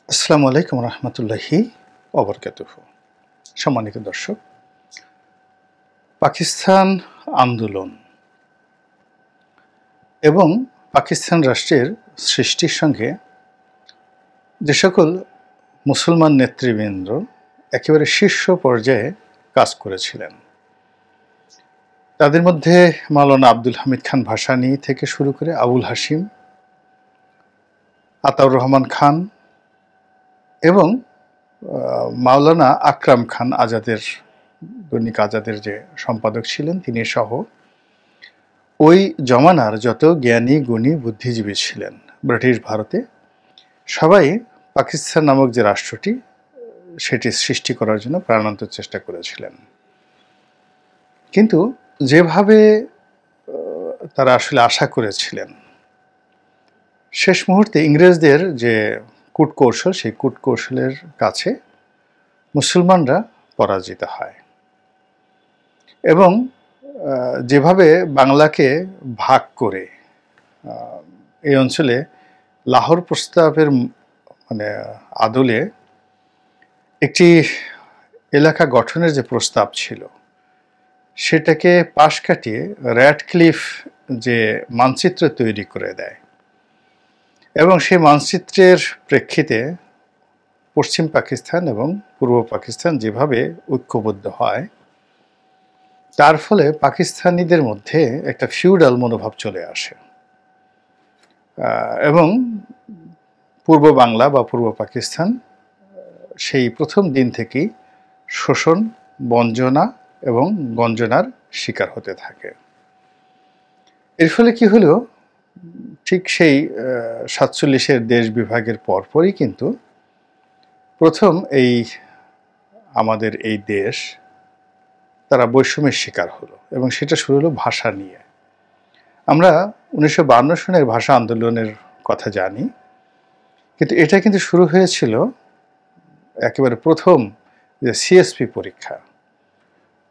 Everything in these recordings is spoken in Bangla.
আসসালামু আলাইকুম রহমতুল্লাহি ওবরকাতুহু। সম্মানিত দর্শক, পাকিস্তান আন্দোলন এবং পাকিস্তান রাষ্ট্রের সৃষ্টির সঙ্গে যে সকল মুসলমান নেতৃবৃন্দ একেবারে শীর্ষ পর্যায়ে কাজ করেছিলেন, তাদের মধ্যে মাওলানা আব্দুল হামিদ খান ভাসানী থেকে শুরু করে আবুল হাশিম, আতাউর রহমান খান এবং মাওলানা আকরাম খান আজাদের, দৈনিক আজাদের যে সম্পাদক ছিলেন তিনি সহ ওই জমানার যত জ্ঞানী গুণী বুদ্ধিজীবী ছিলেন ব্রিটিশ ভারতে, সবাই পাকিস্তান নামক যে রাষ্ট্রটি সেটি সৃষ্টি করার জন্য প্রাণান্তর চেষ্টা করেছিলেন। কিন্তু যেভাবে তারা আসলে আশা করেছিলেন, শেষ মুহূর্তে ইংরেজদের যে কূটকৌশল, সেই কূটকৌশলের কাছে মুসলমানরা পরাজিত হয় এবং যেভাবে বাংলাকে ভাগ করে এই অঞ্চলে লাহোর প্রস্তাবের মানে আদলে একটি এলাকা গঠনের যে প্রস্তাব ছিল সেটাকে পাশ কাটিয়ে র্যাডক্লিফ যে মানচিত্র তৈরি করে দেয় এবং সেই মানচিত্রের প্রেক্ষিতে পশ্চিম পাকিস্তান এবং পূর্ব পাকিস্তান যেভাবে ঐক্যবদ্ধ হয়, তার ফলে পাকিস্তানিদের মধ্যে একটা ফিউডাল মনোভাব চলে আসে এবং পূর্ব বাংলা বা পূর্ব পাকিস্তান সেই প্রথম দিন থেকেই শোষণ, বঞ্চনা এবং গঞ্জনার শিকার হতে থাকে। এর ফলে কি হলো, ঠিক সেই 47-এর দেশ বিভাগের পরপরই কিন্তু প্রথম এই আমাদের এই দেশ তারা বৈষম্যের শিকার হলো এবং সেটা শুরু হলো ভাষা নিয়ে। আমরা 1952 সনের ভাষা আন্দোলনের কথা জানি, কিন্তু এটা কিন্তু শুরু হয়েছিল একেবারে প্রথম যে সিএসপি পরীক্ষা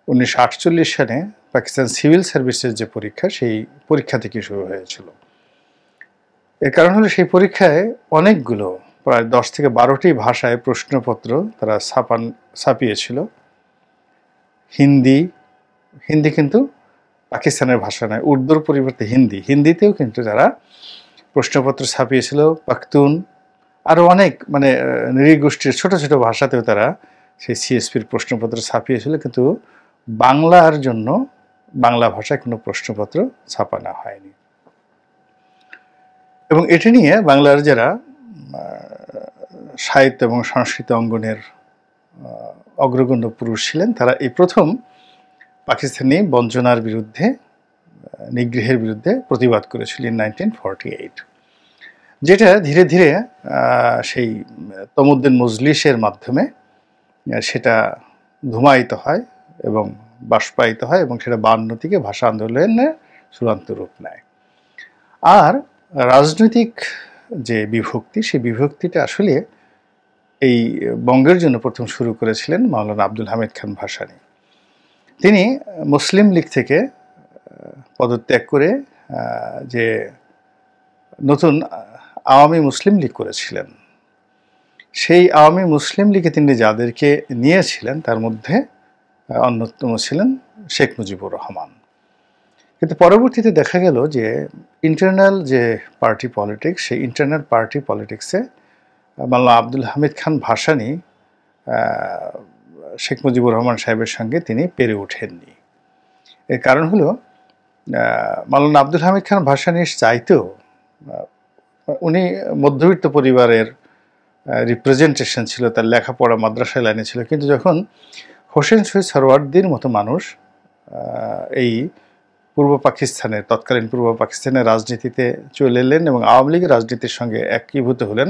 1948 সালে পাকিস্তান সিভিল সার্ভিসের যে পরীক্ষা, সেই পরীক্ষা থেকে শুরু হয়েছিল। এর কারণ হলো সেই পরীক্ষায় অনেকগুলো প্রায় 10 থেকে 12টি ভাষায় প্রশ্নপত্র তারা ছাপিয়েছিল। হিন্দি কিন্তু পাকিস্তানের ভাষা নয়, উর্দুর পরিবর্তে হিন্দিতেও কিন্তু তারা প্রশ্নপত্র ছাপিয়েছিল। পাখতুন আরও অনেক নৃগোষ্ঠীর ছোট ছোট ভাষাতেও তারা সেই সিএসপির প্রশ্নপত্র ছাপিয়েছিল, কিন্তু বাংলার জন্য বাংলা ভাষায় কোনো প্রশ্নপত্র ছাপানো হয়নি। এবং এটি নিয়ে বাংলার যারা সাহিত্য এবং সংস্কৃত অঙ্গনের অগ্রগণ্য পুরুষ ছিলেন, তারা এই প্রথম পাকিস্তানি বঞ্চনার বিরুদ্ধে, নিগ্রহের বিরুদ্ধে প্রতিবাদ করেছিলেন 1948, যেটা ধীরে ধীরে সেই তমুদ্দিন মজলিসের মাধ্যমে সেটা ধূমায়িত হয় এবং বাষ্পায়িত হয় এবং সেটা 52 থেকে ভাষা আন্দোলনের চূড়ান্ত রূপ নেয়। আর রাজনৈতিক যে বিভক্তি, সেই বিভক্তিটা আসলে এই বঙ্গের জন্য প্রথম শুরু করেছিলেন মাওলানা আব্দুল হামিদ খান ভাসানী। তিনি মুসলিম লীগ থেকে পদত্যাগ করে যে নতুন আওয়ামী মুসলিম লীগ করেছিলেন, সেই আওয়ামী মুসলিম লীগে তিনি যাদেরকে নিয়েছিলেন তার মধ্যে অন্যতম ছিলেন শেখ মুজিবুর রহমান। কিন্তু পরবর্তীতে দেখা গেল যে ইন্টারনাল যে পার্টি পলিটিক্স, সেই ইন্টারনাল পার্টি পলিটিক্সে মাওলানা আব্দুল হামিদ খান ভাসানী শেখ মুজিবুর রহমান সাহেবের সঙ্গে তিনি পেরে ওঠেননি। এর কারণ হলো মাওলানা আব্দুল হামিদ খান ভাসানীর চাইতেও উনি মধ্যবিত্ত পরিবারের রিপ্রেজেন্টেশন ছিল, তার লেখাপড়া মাদ্রাসা লাইনে ছিল, কিন্তু যখন হোসেন শহীদ সরওয়ার্দির মতো মানুষ এই পূর্ব পাকিস্তানের, তৎকালীন পূর্ব পাকিস্তানের রাজনীতিতে চলে এলেন এবং আওয়ামী লীগের রাজনীতির সঙ্গে একীভূত হলেন,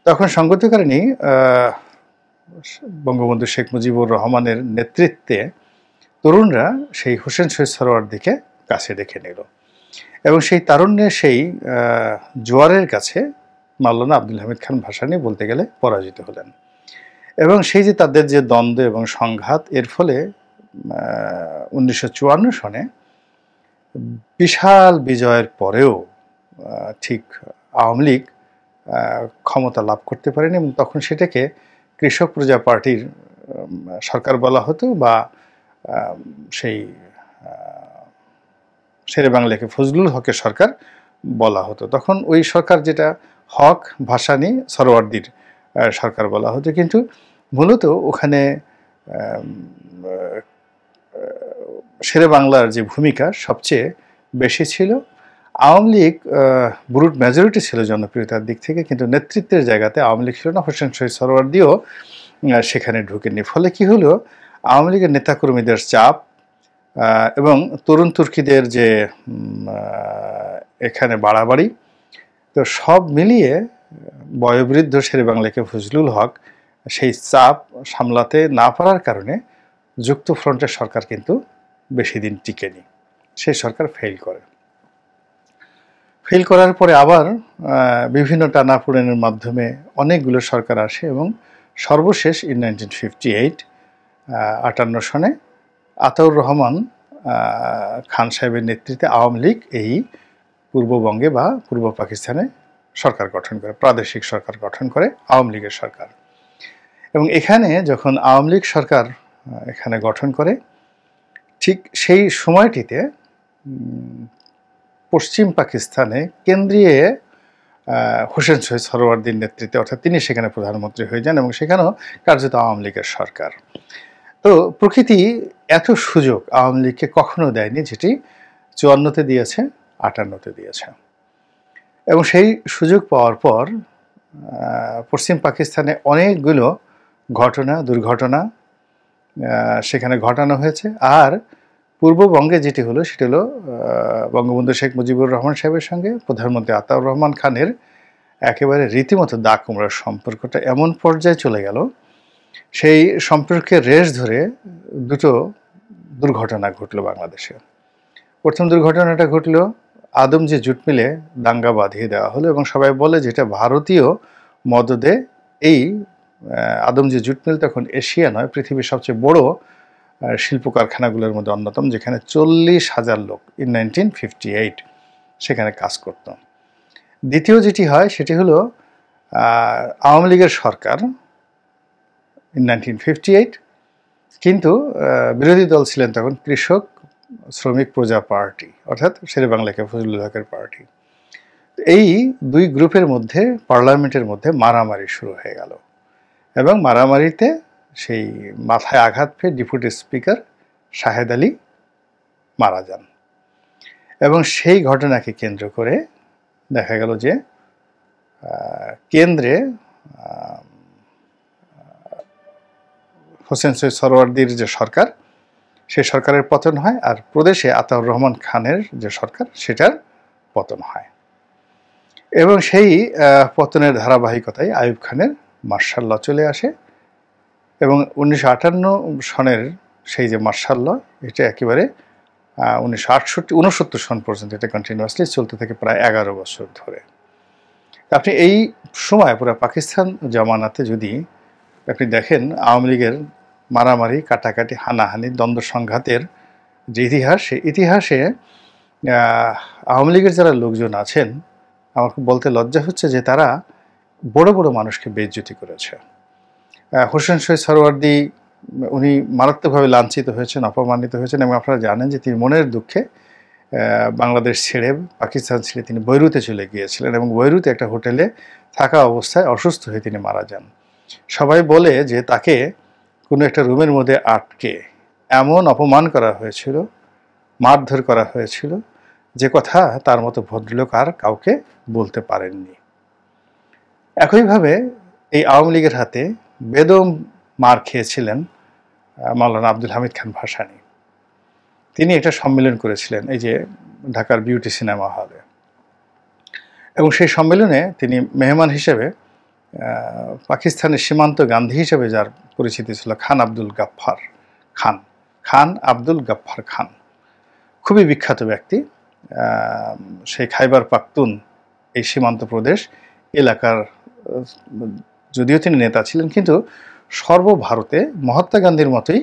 তখন সঙ্গত কারণে বঙ্গবন্ধু শেখ মুজিবুর রহমানের নেতৃত্বে তরুণরা সেই হোসেন শহীদ সরওয়ার্দিকে কাছে ডেকে নিল এবং সেই তারুণ্যের সেই জোয়ারের কাছে মাওলানা আব্দুল হামিদ খান ভাসানী বলতে গেলে পরাজিত হলেন। এবং সেই যে তাদের যে দ্বন্দ্ব এবং সংঘাত, এর ফলে 1954 সনে বিশাল বিজয়ের পরেও ঠিক আওয়ামী লীগ ক্ষমতা লাভ করতে পারেনি, এবং তখন সেটাকে কৃষক প্রজা পার্টির সরকার বলা হতো, বা সেই শেরে বাংলাকে ফজলুল হকের সরকার বলা হতো। তখন ওই সরকার, যেটা হক ভাসানী সরওয়ার্দির সরকার বলা হতো, কিন্তু মূলত ওখানে শেরে বাংলার যে ভূমিকা সবচেয়ে বেশি ছিল। আওয়ামী লীগ ব্রুট মেজরিটি ছিল জনপ্রিয়তার দিক থেকে, কিন্তু নেতৃত্বের জায়গাতে আওয়ামী লীগ ছিল না। হোসেন শহীদ সরওয়ার্দিও সেখানে ঢুকেননি। ফলে কি হলো, আওয়ামী লীগের নেতাকর্মীদের চাপ এবং তরুণ তুর্কিদের যে এখানে বাড়াবাড়ি, তো সব মিলিয়ে বয়োবৃদ্ধ শেরে বাংলাকে ফজলুল হক সেই চাপ সামলাতে না পারার কারণে যুক্তফ্রন্টের সরকার কিন্তু বেশি দিন টিকেনি। সেই সরকার ফেল করে। ফেল করার পরে আবার বিভিন্ন টানাপোড়েনের মাধ্যমে অনেকগুলো সরকার আসে, এবং সর্বশেষ ইন 1958 58 সনে আতাউর রহমান খান সাহেবের নেতৃত্বে আওয়ামী লীগ এই পূর্ববঙ্গে বা পূর্ব পাকিস্তানে সরকার গঠন করে, প্রাদেশিক সরকার গঠন করে আওয়ামী লীগের সরকার। এবং এখানে যখন আওয়ামী লীগ সরকার এখানে গঠন করে, ঠিক সেই সময়টিতে পশ্চিম পাকিস্তানে কেন্দ্রীয় হোসেন শহীদ সরওয়ার্দির নেতৃত্বে, অর্থাৎ তিনি সেখানে প্রধানমন্ত্রী হয়ে যান, এবং সেখানেও কার্যত আওয়ামী লীগের সরকার। তো প্রকৃতি এত সুযোগ আওয়ামী লীগকে কখনো দেয়নি, যেটি 54-তে দিয়েছে, 58-তে দিয়েছে। এবং সেই সুযোগ পাওয়ার পর পশ্চিম পাকিস্তানে অনেকগুলো দুর্ঘটনা সেখানে ঘটানো হয়েছে। আর পূর্ববঙ্গে যেটি হলো সেটি হলো বঙ্গবন্ধু শেখ মুজিবুর রহমান সাহেবের সঙ্গে প্রধানমন্ত্রী আতাউর রহমান খানের একেবারে রীতিমতো দা কুমড়ার সম্পর্কটা এমন পর্যায়ে চলে গেল, সেই সম্পর্কের রেশ ধরে দুটো দুর্ঘটনা ঘটল বাংলাদেশে। প্রথম দুর্ঘটনাটা ঘটল আদমজি জুট মিলে দাঙ্গা বাঁধিয়ে দেওয়া হলো, এবং সবাই বলে যেটা ভারতীয় মদদে এই আদমজি জুট মিল তখন এশিয়া নয়, পৃথিবীর সবচেয়ে বড় শিল্প কারখানাগুলোর মধ্যে অন্যতম, যেখানে 40,000 লোক ইন 1958 সেখানে কাজ করত। দ্বিতীয় যেটি হয় সেটি হলো আওয়ামী লীগের সরকার ইন 1958, কিন্তু বিরোধী দল ছিলেন তখন কৃষক শ্রমিক প্রজা পার্টি, অর্থাৎ শেরে বাংলাকে ফজলুল হকের পার্টি। এই দুই গ্রুপের মধ্যে পার্লামেন্টের মধ্যে মারামারি শুরু হয়ে গেল, এবং মারামারিতে সেই মাথায় আঘাত পেয়ে ডেপুটি স্পিকার শাহেদ আলী মারা যান। এবং সেই ঘটনাকে কেন্দ্র করে দেখা গেল যে কেন্দ্রে হোসেন শহীদ সরওয়ার্দির যে সরকার, সেই সরকারের পতন হয়, আর প্রদেশে আতাউর রহমান খানের যে সরকার সেটার পতন হয়। এবং সেই পতনের ধারাবাহিকতায় আইয়ুব খানের মার্শাল ল চলে আসে, এবং 1958 সনের সেই যে মার্শাল ল, এটা একেবারে 1969 সন পর্যন্ত এটা কন্টিনিউয়াসলি চলতে থাকে প্রায় 11 বছর ধরে। আপনি এই সময় পুরো পাকিস্তান জামানাতে যদি আপনি দেখেন আওয়ামী লীগের মারামারি, কাটাকাটি, হানাহানি, দ্বন্দ্ব সংঘাতের যে ইতিহাস, সেই ইতিহাসে আওয়ামী লীগের যারা লোকজন আছেন, আমাকে বলতে লজ্জা হচ্ছে যে তারা বড় বড় মানুষকে বেইজ্জতি করেছে। হোসেন শহীদ সরওয়ার্দি উনি মারাত্মকভাবে লাঞ্ছিত হয়েছেন, অপমানিত হয়েছেন, এবং আপনারা জানেন যে তিনি মনের দুঃখে বাংলাদেশ ছেড়ে পাকিস্তান ছেড়ে তিনি বৈরুতে চলে গিয়েছিলেন, এবং বৈরুতে একটা হোটেলে থাকা অবস্থায় অসুস্থ হয়ে তিনি মারা যান। সবাই বলে যে তাকে কোনো একটা রুমের মধ্যে আটকে এমন অপমান করা হয়েছিল, মারধর করা হয়েছিল, যে কথা তার মতো ভদ্রলোক আর কাউকে বলতে পারেননি। একইভাবে এই আওয়ামী লীগের হাতে বেদম মার খেয়েছিলেন মাওলানা আব্দুল হামিদ খান ভাসানী। তিনি একটা সম্মেলন করেছিলেন এই যে ঢাকার বিউটি সিনেমা হলে, এবং সেই সম্মেলনে তিনি মেহমান হিসেবে পাকিস্তানের সীমান্ত গান্ধী হিসেবে যার পরিচিতি ছিল খান আব্দুল গাফফার খান, খুবই বিখ্যাত ব্যক্তি। সেই খাইবার পাখতুন এই সীমান্ত প্রদেশ এলাকার যদিও তিনি নেতা ছিলেন, কিন্তু সর্বভারতে মহাত্মা গান্ধীর মতোই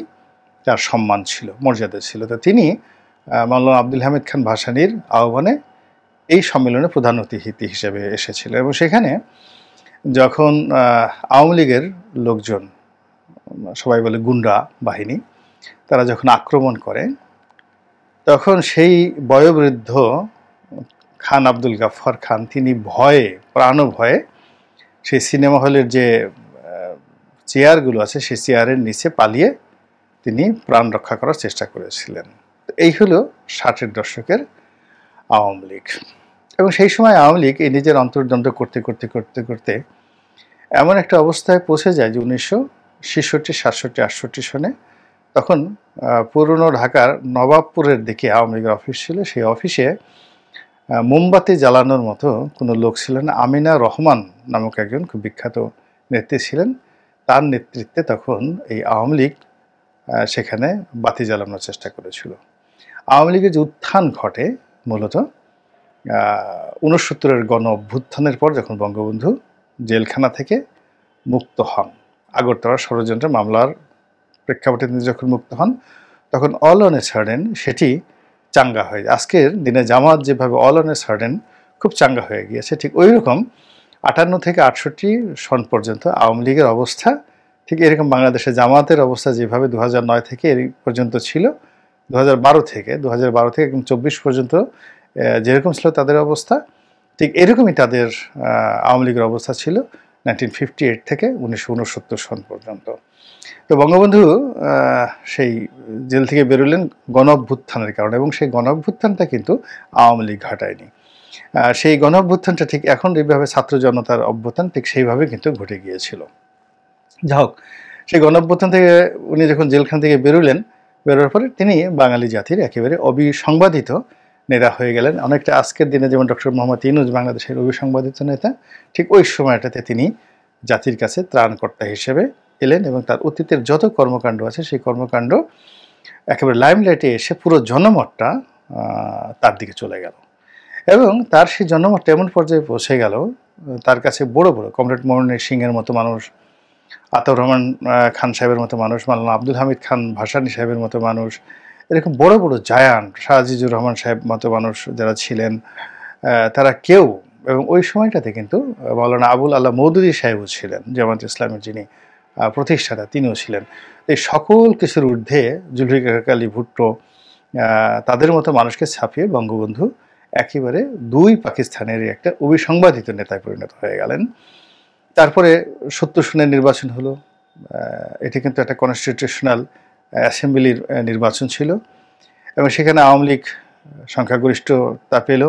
তার সম্মান ছিল, মর্যাদা ছিল। তো তিনি মাওলানা আব্দুল হামিদ খান ভাসানীর আহ্বানে এই সম্মেলনে প্রধান অতিথি হিসেবে এসেছিলেন এবং সেখানে যখন আওয়ামী লীগের লোকজন, সবাই বলে গুন্ডা বাহিনী, তারা যখন আক্রমণ করে তখন সেই বয়োবৃদ্ধ খান আব্দুল গাফফার খান তিনি ভয়ে, প্রাণভয়ে সেই সিনেমা হলের যে চেয়ারগুলো আছে সেই চেয়ারের নিচে পালিয়ে তিনি প্রাণ রক্ষা করার চেষ্টা করেছিলেন। এই হলো 60-এর দশকের আওয়ামী লীগ। এবং সেই সময় আওয়ামী লীগ এই নিজের অন্তর্দ্বন্দ্ব করতে করতে করতে করতে এমন একটা অবস্থায় পৌঁছে যায় যে 1966, 67, 68 সনে তখন পুরনো ঢাকার নবাবপুরের দিকে আওয়ামী লীগের অফিস ছিল। সেই অফিসে মোমবাতি জ্বালানোর মতো কোনো লোক ছিলেন। আমিনা রহমান নামক একজন খুব বিখ্যাত নেত্রী ছিলেন। তার নেতৃত্বে তখন এই আওয়ামী লীগ সেখানে বাতি জ্বালানোর চেষ্টা করেছিল। আওয়ামী লীগের যে উত্থান ঘটে মূলত 69-এর গণ অভ্যুত্থানের পর, যখন বঙ্গবন্ধু জেলখানা থেকে মুক্ত হন, আগরতলা ষড়যন্ত্র মামলার প্রেক্ষাপটে তিনি যখন মুক্ত হন, তখন অল অন এ সাডেন সেটি চাঙ্গা হয়ে যায়। আজকের দিনে জামাত যেভাবে অল অন এ সাডেন খুব চাঙ্গা হয়ে গিয়েছে, ঠিক ওই রকম 58 থেকে 68 সন পর্যন্ত আওয়ামী লীগের অবস্থা ঠিক এরকম বাংলাদেশে জামাতের অবস্থা যেভাবে 2009 থেকে এই পর্যন্ত ছিল, 2012 থেকে একদম 24 পর্যন্ত যেরকম ছিল তাদের অবস্থা, ঠিক এরকমই তাদের আওয়ামী লীগের অবস্থা ছিল 1958 থেকে 1969 সন পর্যন্ত। তো বঙ্গবন্ধু সেই জেল থেকে বেরোলেন গণ অভ্যুত্থানের কারণে, এবং সেই গণ অভ্যুত্থানটা কিন্তু আওয়ামী লীগ ঘটায়নি। সেই গণ অভ্যুত্থানটা ঠিক এখন যেভাবে ছাত্র জনতার অভ্যুত্থান ঠিক সেইভাবে কিন্তু ঘটে গিয়েছিল। যাই হোক, সেই গণ অভ্যুত্থান থেকে উনি যখন জেলখান থেকে বেরোলেন, বেরোর পরে তিনি বাঙালি জাতির একেবারে অবিসংবাদিত নেতা হয়ে গেলেন। অনেকটা আজকের দিনে যেমন ডক্টর মোহাম্মদ ইউনূস বাংলাদেশের অবিসংবাদিত নেতা, ঠিক ওই সময়টাতে তিনি জাতির কাছে ত্রাণকর্তা হিসেবে এলেন এবং তার অতীতের যত কর্মকাণ্ড আছে সেই কর্মকাণ্ড একেবারে লাইমলাইটে এসে পুরো জনমতটা তার দিকে চলে গেল। এবং তার সেই জনমতটা এমন পর্যায়ে পৌঁছে গেল, তার কাছে বড় বড় কমরেড মনির সিংয়ের মতো মানুষ, আতাউর রহমান খান সাহেবের মতো মানুষ, মাওলানা আব্দুল হামিদ খান ভাসানী সাহেবের মতো মানুষ, এরকম বড় বড় জায়ান্ট, শাহ আজিজুর রহমান সাহেব মতো মানুষ যারা ছিলেন, তারা কেউ, এবং ওই সময়টাতে কিন্তু মাওলানা আবুল আল্লাহ মওদুদী সাহেবও ছিলেন, জামাত ইসলামের যিনি প্রতিষ্ঠাতা, তিনিও ছিলেন। এই সকল কিছুর ঊর্ধ্বে জুলফিকার আলী ভুট্টো, তাদের মতো মানুষকে ছাপিয়ে বঙ্গবন্ধু একেবারে দুই পাকিস্তানের একটা অবিসংবাদিত নেতায় পরিণত হয়ে গেলেন। তারপরে 70 সনের নির্বাচন হলো। এটি কিন্তু একটা কনস্টিটিউশনাল অ্যাসেম্বলির নির্বাচন ছিল এবং সেখানে আওয়ামী লীগ সংখ্যাগরিষ্ঠতা পেল।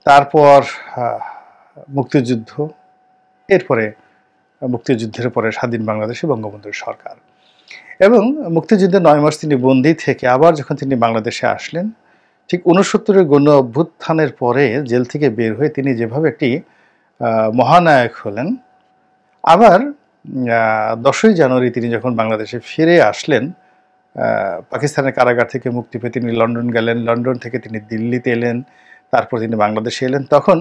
তারপর মুক্তিযুদ্ধ, এরপরে মুক্তিযুদ্ধের পরে স্বাধীন বাংলাদেশে বঙ্গবন্ধুর সরকার, এবং মুক্তিযুদ্ধে 9 মাস তিনি বন্দী থেকে আবার যখন তিনি বাংলাদেশে আসলেন, ঠিক 69-এর গণ অভ্যুত্থানের পরে জেল থেকে বের হয়ে তিনি যেভাবে একটি মহানায়ক হলেন, আবার 10ই জানুয়ারি তিনি যখন বাংলাদেশে ফিরে আসলেন, পাকিস্তানের কারাগার থেকে মুক্তি পেয়ে তিনি লন্ডন গেলেন, লন্ডন থেকে তিনি দিল্লিতে এলেন, তারপর তিনি বাংলাদেশে এলেন, তখন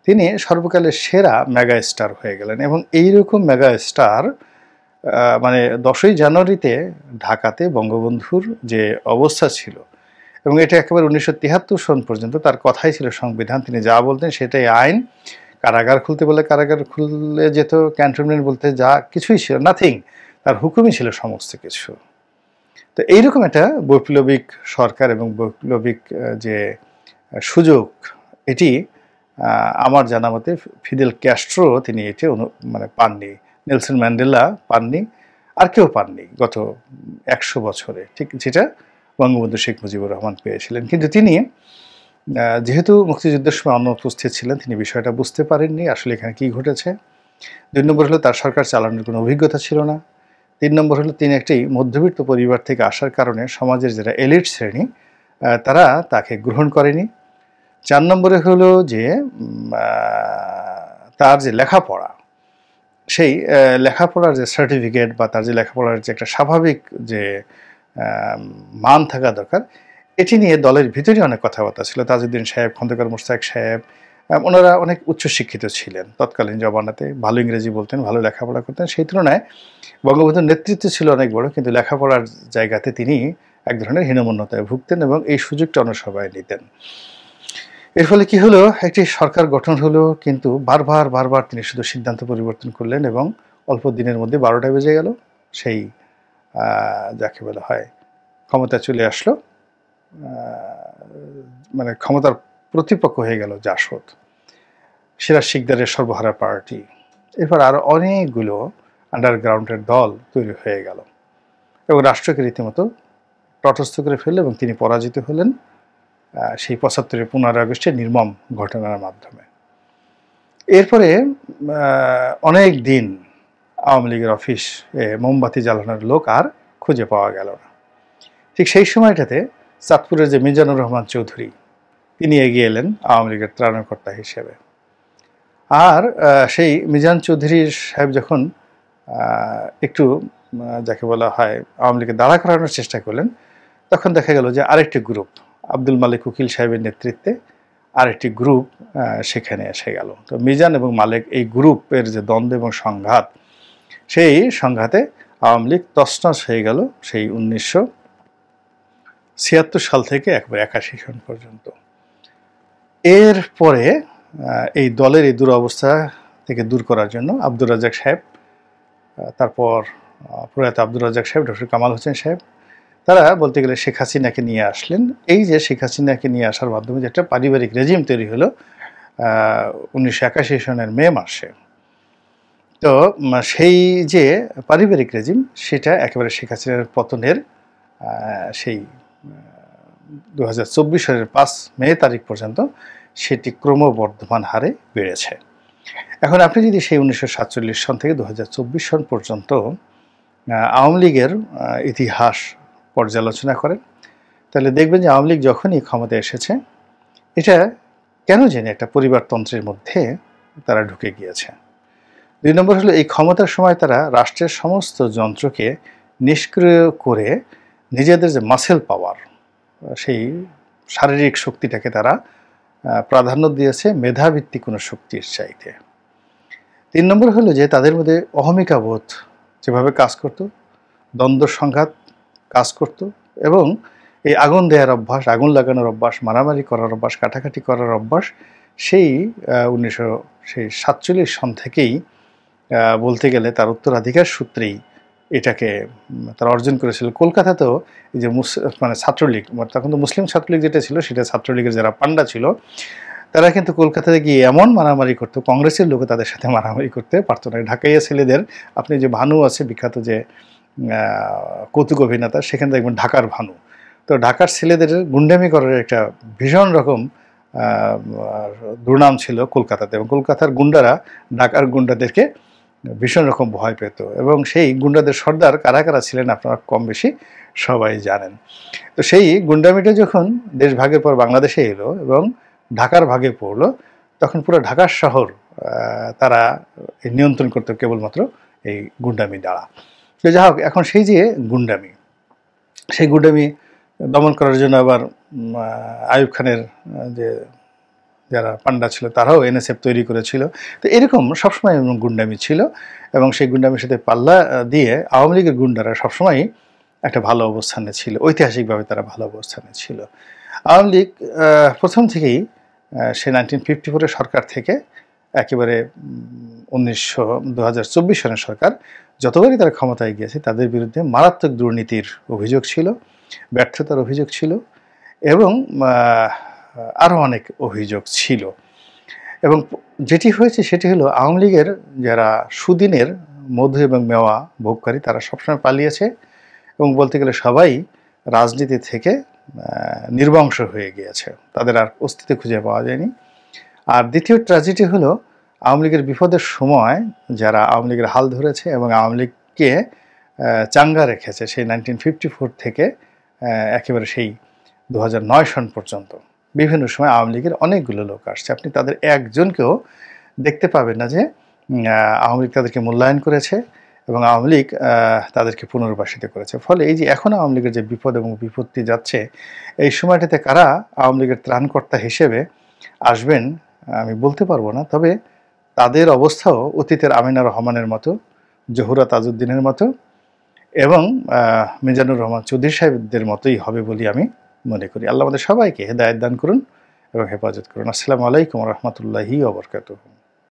তিনি সর্বকালের সেরা মেগা স্টার হয়ে গেলেন। এবং এইরকম মেগা স্টার মানে 10ই জানুয়ারিতে ঢাকাতে বঙ্গবন্ধুর যে অবস্থা ছিল, এবং এটা একেবারে 1973 সন পর্যন্ত তার কথাই ছিল সংবিধান, তিনি যা বলতেন সেটাই আইন। কারাগার খুলতে বলে কারাগার খুলে যেত, ক্যান্টনমেন্ট বলতে যা কিছুই ছিল, নাথিং, তার হুকুমই ছিল সমস্ত কিছু। তো এইরকম একটা বৈপ্লবিক সরকার এবং বৈপ্লবিক যে সুযোগ, এটি আমার জানা মতে ফিদেল ক্যাস্ট্রো তিনি এটি মানে পাননি, নেলসন ম্যান্ডেলা পাননি, আর কেউ পাননি গত 100 বছরে, ঠিক যেটা বঙ্গবন্ধু শেখ মুজিবুর রহমান পেয়েছিলেন। কিন্তু তিনি যেহেতু মুক্তিযুদ্ধের সময় অনুপস্থিত ছিলেন, তিনি বিষয়টা বুঝতে পারেননি আসলে এখানে কী ঘটেছে। 2 নম্বর হলো তার সরকার চালানোর কোনো অভিজ্ঞতা ছিল না। 3 নম্বর হলো তিনি একটি মধ্যবিত্ত পরিবার থেকে আসার কারণে সমাজের যারা এলিট শ্রেণী তারা তাকে গ্রহণ করেনি। 4 নম্বরে হলো যে তার যে লেখাপড়া, সেই লেখাপড়ার যে সার্টিফিকেট বা তার যে লেখাপড়ার যে একটা স্বাভাবিক যে মান থাকা দরকার, এটি নিয়ে দলের ভিতরে অনেক কথাবার্তা ছিল। তাজউদ্দিন সাহেব, খন্দকার মোশতাক সাহেব, ওনারা অনেক উচ্চশিক্ষিত ছিলেন তৎকালীন জমানাতে, ভালো ইংরেজি বলতেন, ভালো লেখাপড়া করতেন। সেই তুলনায় বঙ্গবন্ধুর নেতৃত্ব ছিল অনেক বড়, কিন্তু লেখাপড়ার জায়গাতে তিনি এক ধরনের হীনমন্যতায় ভুগতেন এবং এই সুযোগটা অন্য সবাই নিতেন। এর ফলে কি হলো, একটি সরকার গঠন হলো, কিন্তু বারবার বারবার তিনি শুধু সিদ্ধান্ত পরিবর্তন করলেন এবং অল্প দিনের মধ্যে 12টা বেজে গেল, সেই যাকে বলা হয় ক্ষমতা চলে আসলো, মানে ক্ষমতার প্রতিপক্ষ হয়ে গেল জাসদ, সিরাজ শিকদারের সর্বহারা পার্টি। এরপর আরও অনেকগুলো আন্ডারগ্রাউন্ডের দল তৈরি হয়ে গেল এবং রাষ্ট্রকে রীতিমতো তটস্থ করে ফেলল এবং তিনি পরাজিত হলেন সেই 75-এর 15 আগস্টের নির্মম ঘটনার মাধ্যমে। এরপরে অনেক দিন আওয়ামী লীগের অফিস মোমবাতি জ্বালানোর লোক আর খুঁজে পাওয়া গেল না। ঠিক সেই সময়টাতে চাঁদপুরের যে মিজানুর রহমান চৌধুরী, তিনি এগিয়ে এলেন আওয়ামী লীগের ত্রাণকর্তা হিসেবে। আর সেই মিজান চৌধুরী সাহেব যখন একটু যাকে বলা হয় আওয়ামী লীগকে দাঁড়া করানোর চেষ্টা করলেন, তখন দেখা গেল যে আরেকটি গ্রুপ, আব্দুল মালিক উকিল সাহেবের নেতৃত্বে আরেকটি গ্রুপ সেখানে এসে গেল। তো মিজান এবং মালিক এই গ্রুপের যে দ্বন্দ্ব এবং সংঘাত, সেই সংঘাতে আওয়ামী লীগ তছনছ হয়ে গেল সেই 1976 সাল থেকে একবার 81 সন পর্যন্ত। এরপরে এই দলের এই দুরবস্থা থেকে দূর করার জন্য আব্দুর রাজ্জাক সাহেব, তারপর প্রয়াত আব্দুর রাজ্জাক সাহেব, ডক্টর কামাল হোসেন সাহেব, তারা বলতে গেলে শেখ হাসিনাকে নিয়ে আসলেন। এই যে শেখ হাসিনাকে নিয়ে আসার মাধ্যমে যে একটা পারিবারিক রেজিম তৈরি হলো 1981 সনের মে মাসে, তো সেই যে পারিবারিক রেজিম, সেটা একেবারে শেখ হাসিনার পতনের সেই 2024 সালের 5 মে তারিখ পর্যন্ত সেটি ক্রমবর্ধমান হারে বেড়েছে। এখন আপনি যদি সেই 1947 সন থেকে 2024 সন পর্যন্ত আওয়ামী লীগের ইতিহাস পর্যালোচনা করেন, তাহলে দেখবেন যে আওয়ামী লীগ যখনই ক্ষমতায় এসেছে, এটা কেন জানি একটা পরিবারতন্ত্রের মধ্যে তারা ঢুকে গিয়েছে। 2 নম্বর হলো, এই ক্ষমতার সময় তারা রাষ্ট্রের সমস্ত যন্ত্রকে নিষ্ক্রিয় করে নিজেদের যে মাসেল পাওয়ার, সেই শারীরিক শক্তিটাকে তারা প্রাধান্য দিয়েছে মেধাভিত্তিক কোনো শক্তির চাইতে। 3 নম্বর হলো যে তাদের মধ্যে অহমিকা বোধ যেভাবে কাজ করত, দ্বন্দ্ব সংঘাত কাজ করত, এবং এই আগুন দেওয়ার অভ্যাস, আগুন লাগানোর অভ্যাস, মারামারি করার অভ্যাস, কাটাকাটি করার অভ্যাস, সেই 1947 সন থেকেই বলতে গেলে তার উত্তরাধিকার সূত্রেই এটাকে তারা অর্জন করেছিল। কলকাতাতেও এই যে মানে ছাত্রলীগ, তখন তো মুসলিম ছাত্রলীগ যেটা ছিল, সেটা ছাত্রলীগের যারা পান্ডা ছিল, তারা কিন্তু কলকাতাতে গিয়ে এমন মারামারি করতো, কংগ্রেসের লোক তাদের সাথে মারামারি করতে পারতো না। ঢাকাইয়া ছেলেদের, আপনি যে ভানু আছে বিখ্যাত যে কৌতুক অভিনেতা, সেখানে দেখবেন ঢাকার ভানু, তো ঢাকার ছেলেদের গুন্ডামি করার একটা ভীষণ রকম দুর্নাম ছিল কলকাতাতে, এবং কলকাতার গুন্ডারা ঢাকার গুন্ডাদেরকে ভীষণ রকম ভয় পেত, এবং সেই গুন্ডাদের সর্দার কারা কারা ছিলেন আপনারা কম বেশি সবাই জানেন। তো সেই গুন্ডামিটা যখন দেশ ভাগের পর বাংলাদেশে এলো এবং ঢাকার ভাগে পড়লো, তখন পুরো ঢাকার শহর তারা নিয়ন্ত্রণ করতে কেবলমাত্র এই গুন্ডামি দ্বারা। তো যাই হোক, এখন সেই যে গুন্ডামি, সেই গুন্ডামি দমন করার জন্য আবার আইয়ুব খানের যে যারা পান্ডা ছিল, তারাও এনএসএফ তৈরি করেছিল। তো এরকম সবসময় গুন্ডামি ছিল, এবং সেই গুন্ডামির সাথে পাল্লা দিয়ে আওয়ামী লীগের গুন্ডারা সবসময়ই একটা ভালো অবস্থানে ছিল, ঐতিহাসিকভাবে তারা ভালো অবস্থানে ছিল। আওয়ামী লীগ প্রথম থেকেই সে 1954 সরকার থেকে একেবারে 2024 সনের সরকার যতবারই তারা ক্ষমতায় গিয়েছে, তাদের বিরুদ্ধে মারাত্মক দুর্নীতির অভিযোগ ছিল, ব্যর্থতার অভিযোগ ছিল, এবং আরও অনেক অভিযোগ ছিল। এবং যেটি হয়েছে সেটি হলো, আওয়ামী লীগের যারা সুদিনের মধু এবং মেওয়া ভোগকারী, তারা সবসময় পালিয়েছে, এবং বলতে গেলে সবাই রাজনীতি থেকে নির্বংশ হয়ে গিয়েছে, তাদের আর অস্তিত্ব খুঁজে পাওয়া যায়নি। আর দ্বিতীয় ট্র্যাজেডি হলো, আওয়ামী লীগের বিপদের সময় যারা আওয়ামী লীগের হাল ধরেছে এবং আওয়ামী লীগকে চাঙ্গা রেখেছে, সেই 1954 থেকে একেবারে সেই 2009 সন পর্যন্ত বিভিন্ন সময় আওয়ামী লীগের অনেকগুলো লোক আসছে, আপনি তাদের একজনকেও দেখতে পাবেন না যে আওয়ামী লীগ তাদেরকে মূল্যায়ন করেছে এবং আওয়ামী লীগ তাদেরকে পুনর্বাসিত করেছে। ফলে এই যে এখন আওয়ামী লীগের যে বিপদ এবং বিপত্তি যাচ্ছে, এই সময়টাতে কারা আওয়ামী লীগের ত্রাণকর্তা হিসেবে আসবেন আমি বলতে পারবো না, তবে তাদের অবস্থাও অতীতের আমিনা রহমানের মতো, জহুরা তাজউদ্দিনের মতো, এবং মিজানুর রহমান চৌধুরী সাহেবদের মতোই হবে বলে আমি মনে করি। আল্লাহ আমাদের সবাইকে হেদায়েত দান করুন এবং হেফাজত করুন। আসসালামু আলাইকুম ওয়া রাহমাতুল্লাহি ওয়া বারাকাতুহু।